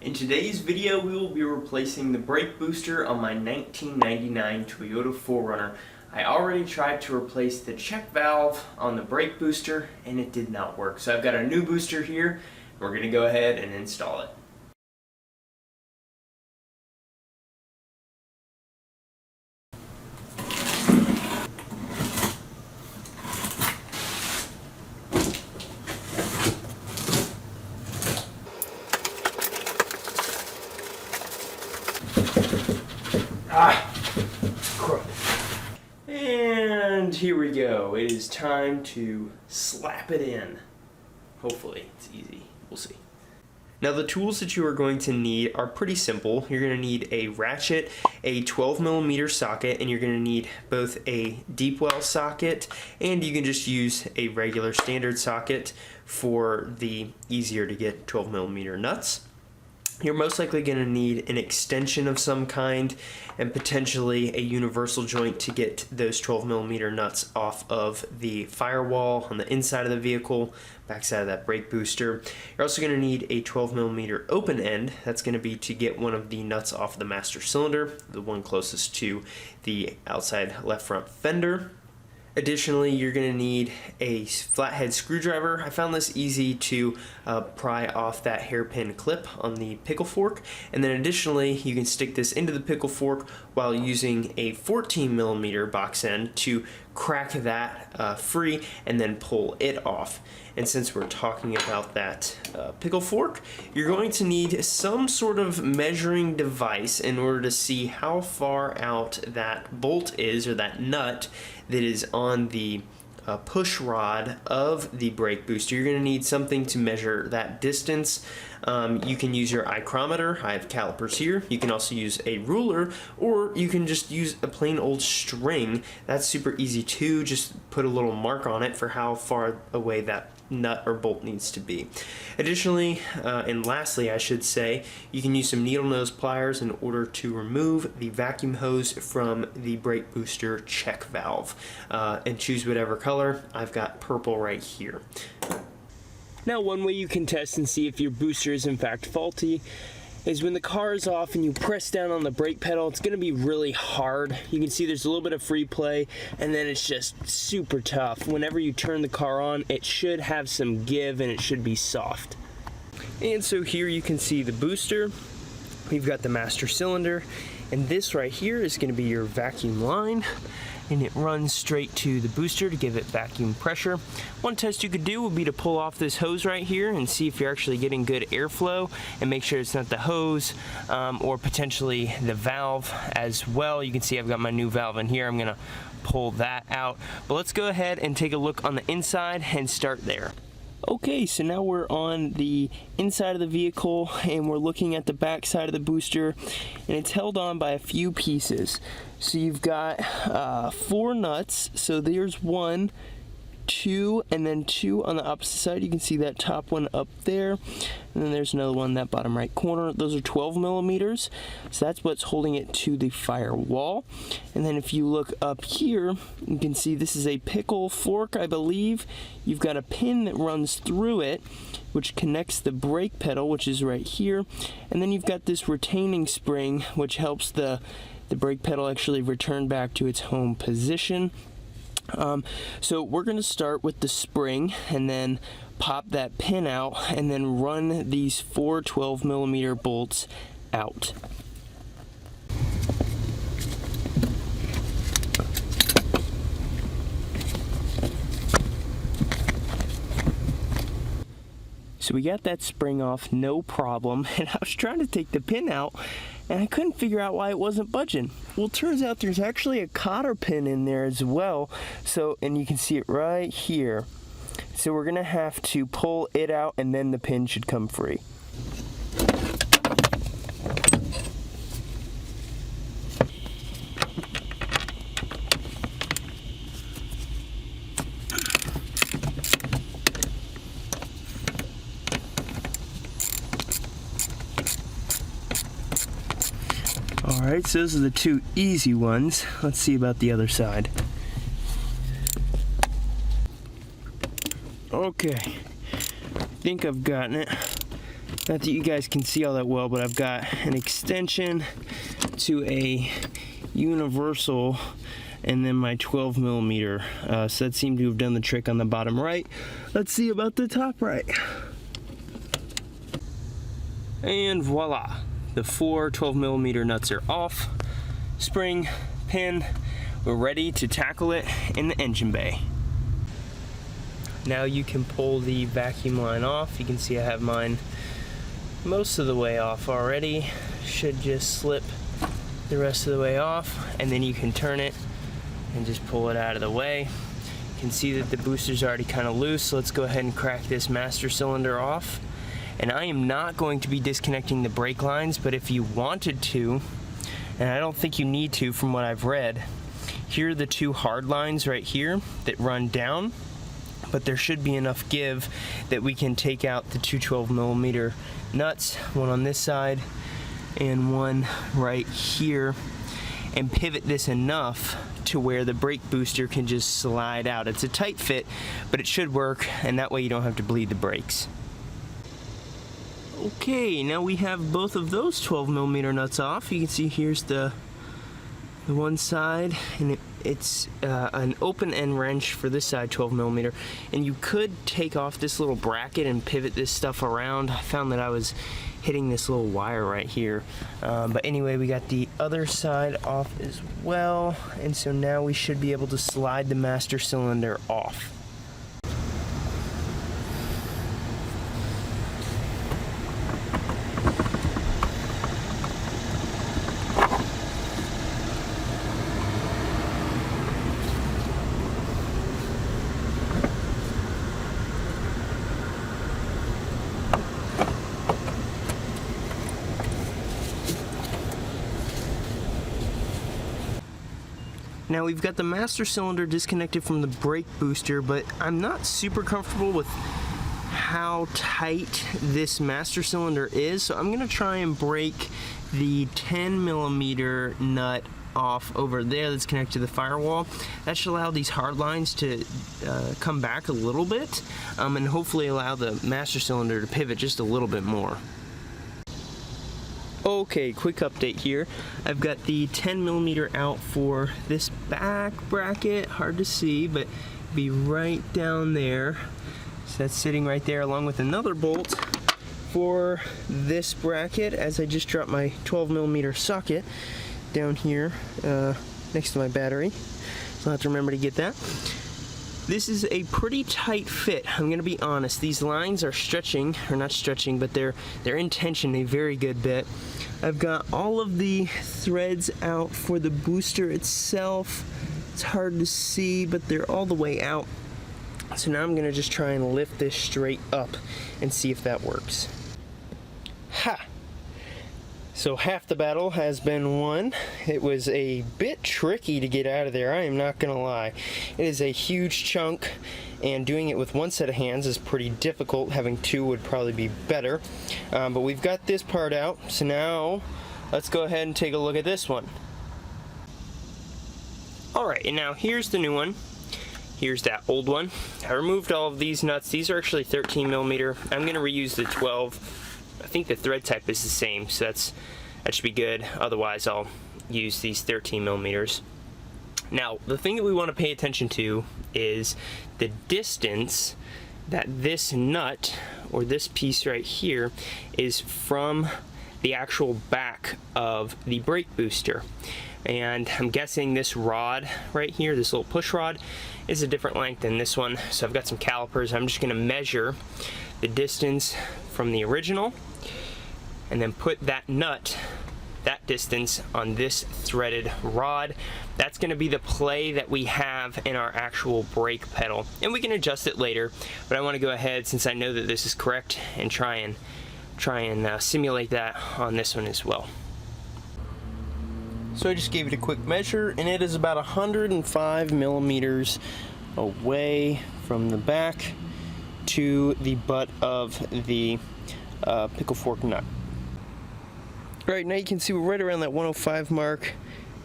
In today's video, we will be replacing the brake booster on my 1999 Toyota 4Runner. I already tried to replace the check valve on the brake booster and it did not work. So I've got a new booster here. We're going to go ahead and install it. And here we go. It is time to slap it in. Hopefully it's easy. We'll see. Now the tools that you are going to need are pretty simple. You're going to need a ratchet, a 12mm socket, and you're going to need both a deep well socket, and you can just use a regular standard socket for the easier to get 12mm nuts. You're most likely going to need an extension of some kind and potentially a universal joint to get those 12mm nuts off of the firewall on the inside of the vehicle, backside of that brake booster. You're also going to need a 12mm open end. That's going to be to get one of the nuts off the master cylinder, the one closest to the outside left front fender. Additionally, you're going to need a flathead screwdriver. I found this easy to pry off that hairpin clip on the pickle fork. And then additionally, you can stick this into the pickle fork while using a 14mm box end to crack that free and then pull it off. And since we're talking about that pickle fork, you're going to need some sort of measuring device in order to see how far out that bolt is, or that nut that is on the push rod of the brake booster. You're going to need something to measure that distance. You can use your micrometer. I have calipers here. You can also use a ruler, or you can just use a plain old string. That's super easy too. Just put a little mark on it for how far away that nut or bolt needs to be. Additionally, and lastly I should say, you can use some needle nose pliers in order to remove the vacuum hose from the brake booster check valve, and choose whatever color. I've got purple right here. Now, one way you can test and see if your booster is in fact faulty is when the car is off and you press down on the brake pedal. It's going to be really hard. You can see there's a little bit of free play, and then it's just super tough. Whenever you turn the car on, it should have some give and it should be soft. And so here you can see the booster. We've got the master cylinder, and this right here is going to be your vacuum line, and it runs straight to the booster to give it vacuum pressure. One test you could do would be to pull off this hose right here and see if you're actually getting good airflow, and make sure it's not the hose or potentially the valve as well. You can see I've got my new valve in here. I'm gonna pull that out, but let's go ahead and take a look on the inside and start there. Okay, so now we're on the inside of the vehicle and we're looking at the back side of the booster, and it's held on by a few pieces. So you've got 4 nuts. So there's 1, 2, and then 2 on the opposite side. You can see that top one up there, and then there's another one in that bottom right corner. Those are 12mm, so that's what's holding it to the firewall. And then if you look up here, you can see this is a pickle fork, I believe. You've got a pin that runs through it, which connects the brake pedal, which is right here, and then you've got this retaining spring, which helps the brake pedal actually return back to its home position. So we're going to start with the spring and then pop that pin out and then run these 4 12mm bolts out. So we got that spring off, no problem, and I was trying to take the pin out and I couldn't figure out why it wasn't budging. Well, it turns out there's actually a cotter pin in there as well. So, and you can see it right here. So we're gonna have to pull it out and then the pin should come free. Alright, so those are the 2 easy ones. Let's see about the other side. Okay, I think I've gotten it. Not that you guys can see all that well, but I've got an extension to a universal and then my 12 millimeter. So that seemed to have done the trick on the bottom right. Let's see about the top right. And voila, the 4 12 millimeter nuts are off. Spring, pin, we're ready to tackle it in the engine bay. Now you can pull the vacuum line off. You can see I have mine most of the way off already. Should just slip the rest of the way off, and then you can turn it and just pull it out of the way. You can see that the booster's already kind of loose, so let's go ahead and crack this master cylinder off. And I am not going to be disconnecting the brake lines, but if you wanted to, and I don't think you need to from what I've read, here are the 2 hard lines right here that run down, but there should be enough give that we can take out the 2 12 millimeter nuts, one on this side and one right here, and pivot this enough to where the brake booster can just slide out. It's a tight fit, but it should work, and that way you don't have to bleed the brakes. Okay, now we have both of those 12 millimeter nuts off. You can see here's the one side, and it's an open end wrench for this side 12 millimeter. And you could take off this little bracket and pivot this stuff around. I found that I was hitting this little wire right here. But anyway, we got the other side off as well. And so now we should be able to slide the master cylinder off. Now we've got the master cylinder disconnected from the brake booster, but I'm not super comfortable with how tight this master cylinder is, so I'm gonna try and break the 10 millimeter nut off over there that's connected to the firewall. That should allow these hard lines to come back a little bit, and hopefully allow the master cylinder to pivot just a little bit more. Okay, quick update here. I've got the 10 millimeter out for this back bracket, hard to see, but be right down there. So that's sitting right there along with another bolt for this bracket, as I just dropped my 12 millimeter socket down here next to my battery. So I'll have to remember to get that. This is a pretty tight fit, I'm gonna be honest. These lines are stretching, or not stretching, but they're in tension a very good bit. I've got all of the threads out for the booster itself. It's hard to see, but they're all the way out. So now I'm gonna just try and lift this straight up and see if that works. Ha! So half the battle has been won. It was a bit tricky to get out of there, I am not gonna lie. It is a huge chunk, and doing it with one set of hands is pretty difficult. Having 2 would probably be better. But we've got this part out, so now let's go ahead and take a look at this one. Alright, and now here's the new one. Here's that old one. I removed all of these nuts. These are actually 13 millimeter. I'm gonna reuse the 12. I think the thread type is the same, so that should be good. Otherwise, I'll use these 13 millimeters. Now, the thing that we want to pay attention to is the distance that this nut, or this piece right here, is from the actual back of the brake booster. And I'm guessing this rod right here, this little push rod, is a different length than this one. So I've got some calipers. I'm just going to measure the distance from the original and then put that nut, that distance, on this threaded rod. That's going to be the play that we have in our actual brake pedal, and we can adjust it later, but I want to go ahead, since I know that this is correct, and try and simulate that on this one as well. So I just gave it a quick measure, and it is about 105 millimeters away from the back to the butt of the pickle fork nut. Right, now you can see we're right around that 105 mark.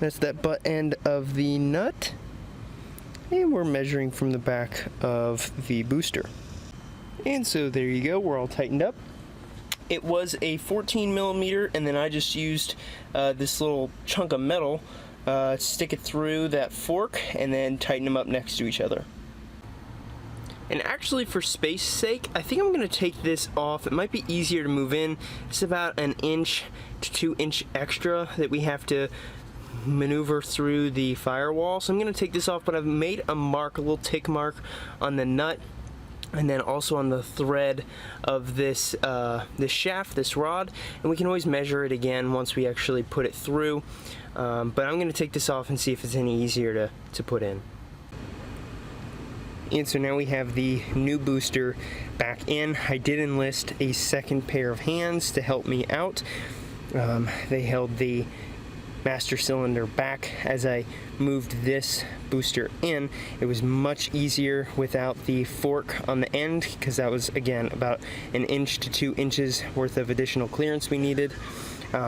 That's that butt end of the nut. And we're measuring from the back of the booster. And so there you go, we're all tightened up. It was a 14 millimeter, and then I just used this little chunk of metal, stick it through that fork, and then tighten them up next to each other. And actually, for space's sake, I think I'm going to take this off. It might be easier to move in. It's about an inch to 2 inch extra that we have to maneuver through the firewall. So I'm going to take this off, but I've made a mark, a little tick mark on the nut, and then also on the thread of this this shaft, this rod, and we can always measure it again once we actually put it through. But I'm going to take this off and see if it's any easier to put in. And so now we have the new booster back in. I did enlist a second pair of hands to help me out. They held the master cylinder back as I moved this booster in. It was much easier without the fork on the end, because that was, again, about an inch to 2 inches worth of additional clearance we needed.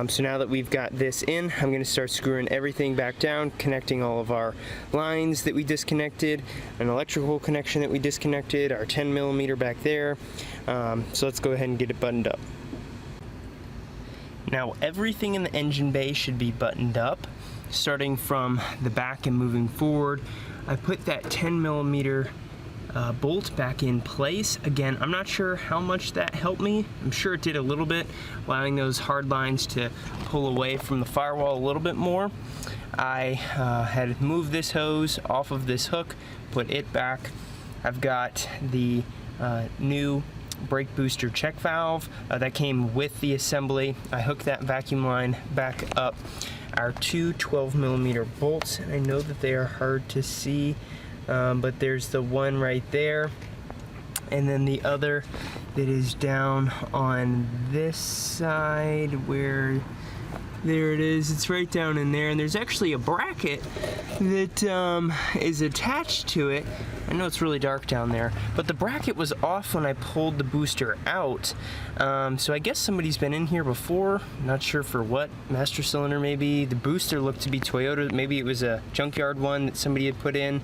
So now that we've got this in, I'm going to start screwing everything back down, connecting all of our lines that we disconnected, an electrical connection that we disconnected, our 10 millimeter back there. So let's go ahead and get it buttoned up. Now everything in the engine bay should be buttoned up, starting from the back and moving forward. I put that 10 millimeter bolt back in place. Again, I'm not sure how much that helped me. I'm sure it did a little bit, allowing those hard lines to pull away from the firewall a little bit more. I had moved this hose off of this hook, put it back. I've got the new brake booster check valve that came with the assembly. I hooked that vacuum line back up. Our two 12 millimeter bolts, and I know that they are hard to see, but there's the one right there, and then the other that is down on this side where, there it is, it's right down in there, and there's actually a bracket that is attached to it. I know it's really dark down there, but the bracket was off when I pulled the booster out, so I guess somebody's been in here before, not sure for what, master cylinder maybe. The booster looked to be Toyota, maybe it was a junkyard one that somebody had put in.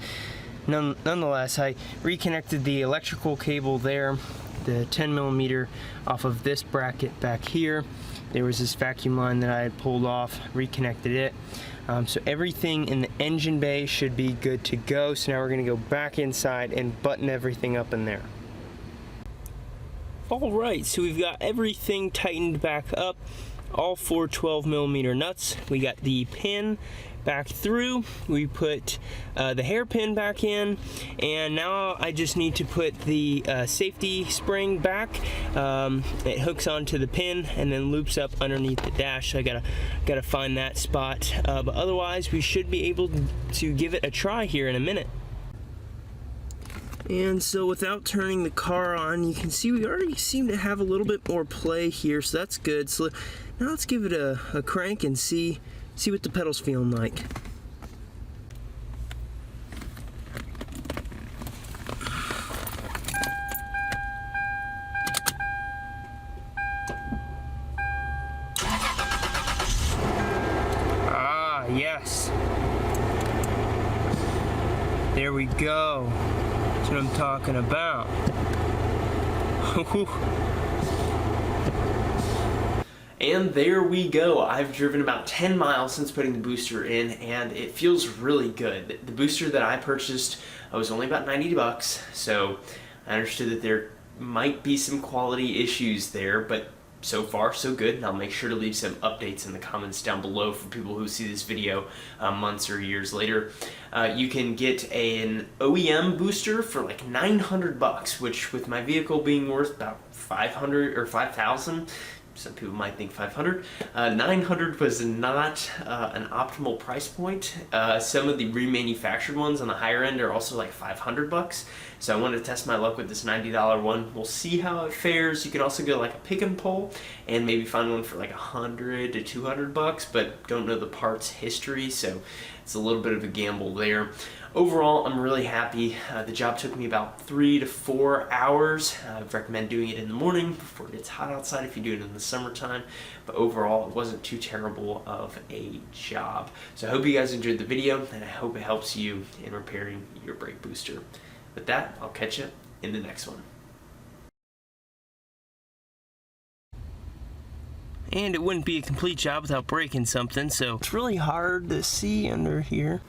Nonetheless, I reconnected the electrical cable there, the 10 millimeter off of this bracket back here. There was this vacuum line that I had pulled off, reconnected it. So everything in the engine bay should be good to go. So now we're gonna go back inside and button everything up in there. All right, so we've got everything tightened back up, all 4 12 millimeter nuts. We got the pin back through, we put the hairpin back in, and now I just need to put the safety spring back. It hooks onto the pin and then loops up underneath the dash. So I gotta find that spot, but otherwise we should be able to give it a try here in a minute. And so without turning the car on, you can see we already seem to have a little bit more play here, so that's good. So now let's give it a crank and see what the pedal's feeling like. Ah, yes. There we go. That's what I'm talking about. And there we go. I've driven about 10 miles since putting the booster in, and it feels really good. The booster that I purchased was only about 90 bucks, so I understood that there might be some quality issues there, but so far so good, and I'll make sure to leave some updates in the comments down below for people who see this video months or years later. You can get an OEM booster for like 900 bucks, which with my vehicle being worth about 500 or 5,000, some people might think 500. 900 was not an optimal price point. Some of the remanufactured ones on the higher end are also like 500 bucks. So I wanted to test my luck with this $90 one. We'll see how it fares. You can also go like a pick and pull and maybe find one for like 100 to 200 bucks, but don't know the parts history, so it's a little bit of a gamble there. Overall, I'm really happy. The job took me about 3 to 4 hours. I recommend doing it in the morning before it gets hot outside if you do it in the summertime. But overall, it wasn't too terrible of a job. So I hope you guys enjoyed the video, and I hope it helps you in repairing your brake booster. With that, I'll catch you in the next one. And it wouldn't be a complete job without breaking something, so it's really hard to see under here.